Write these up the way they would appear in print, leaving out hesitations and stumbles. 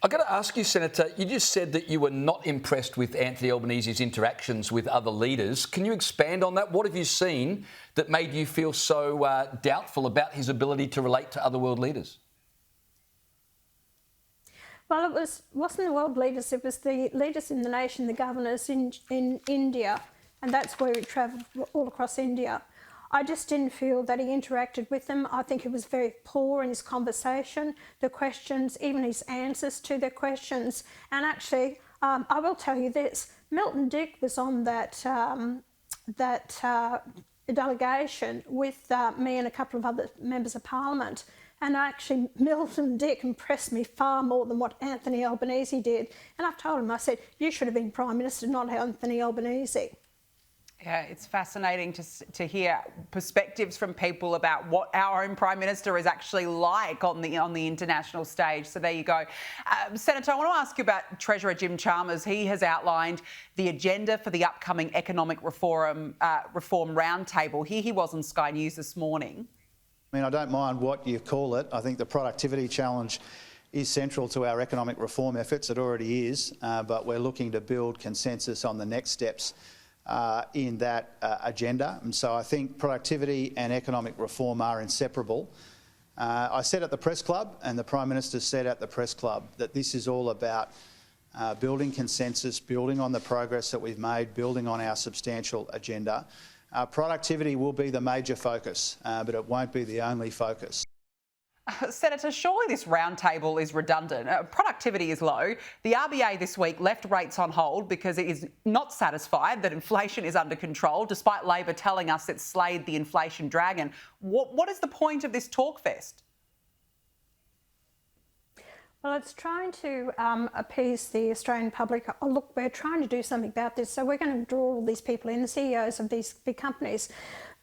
I've got to ask you, Senator, you just said that you were not impressed with Anthony Albanese's interactions with other leaders. Can you expand on that? What have you seen that made you feel so doubtful about his ability to relate to other world leaders? Well, wasn't the world leaders, it was the leaders in the nation, the governors in India, and that's where he travelled all across India. I just didn't feel that he interacted with them. I think he was very poor in his conversation, the questions, even his answers to their questions. And actually, I will tell you this, Milton Dick was on that delegation with me and a couple of other members of Parliament. And actually, Milton Dick impressed me far more than what Anthony Albanese did. And I've told him, I said, you should have been Prime Minister, not Anthony Albanese. Yeah, it's fascinating to hear perspectives from people about what our own Prime Minister is actually like on the international stage. So there you go. Senator, I want to ask you about Treasurer Jim Chalmers. He has outlined the agenda for the upcoming economic reform roundtable. Here he was on Sky News this morning. I mean, I don't mind what you call it. I think the productivity challenge is central to our economic reform efforts. It already is, but we're looking to build consensus on the next steps in that agenda. And so I think productivity and economic reform are inseparable. I said at the press club, and the Prime Minister said at the press club, that this is all about building consensus, building on the progress that we've made, building on our substantial agenda. Productivity will be the major focus, but it won't be the only focus. Senator, surely this roundtable is redundant. Productivity is low. The RBA this week left rates on hold because it is not satisfied that inflation is under control, despite Labor telling us it's slayed the inflation dragon. What is the point of this talkfest? Well, it's trying to appease the Australian public. Oh, look, we're trying to do something about this, so we're going to draw all these people in, the CEOs of these big companies.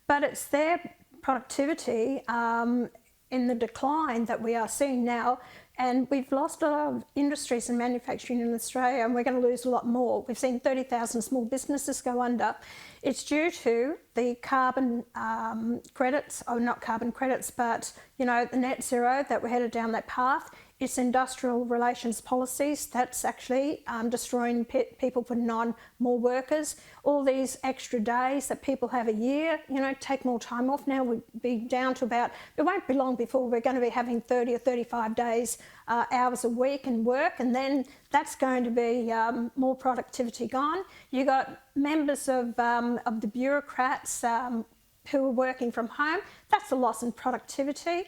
But it's their productivity in the decline that we are seeing now, and we've lost a lot of industries and manufacturing in Australia, and we're going to lose a lot more. We've seen 30,000 small businesses go under. It's due to the carbon credits, or not carbon credits, but the net zero, that we're headed down that path. It's industrial relations policies that's actually destroying people, putting on more workers. All these extra days that people have a year, take more time off now. We'll be down to about, it won't be long before we're going to be having 30 or 35 days, hours a week in work, and then that's going to be more productivity gone. You got members of the bureaucrats who are working from home. That's a loss in productivity.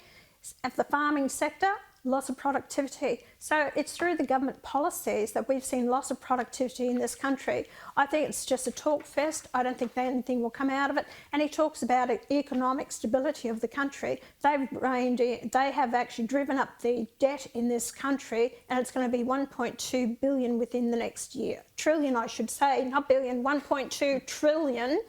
At the farming sector, loss of productivity. So it's through the government policies that we've seen loss of productivity in this country. I think it's just a talk fest. I don't think anything will come out of it. And he talks about economic stability of the country. They have actually driven up the debt in this country, and it's going to be 1.2 billion within the next year. Trillion, I should say, not billion, 1.2 trillion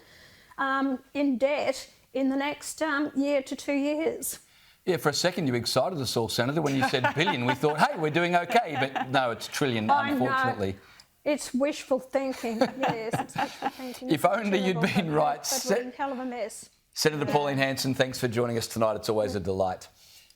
in debt in the next year to 2 years. Yeah, for a second you excited us all, Senator, when you said billion. We thought, hey, we're doing okay, but no, it's trillion, unfortunately. Know. It's wishful thinking, yes, it's wishful thinking. If only you'd been right. But we're in hell of a mess. Senator Pauline Hanson, thanks for joining us tonight. It's always a delight.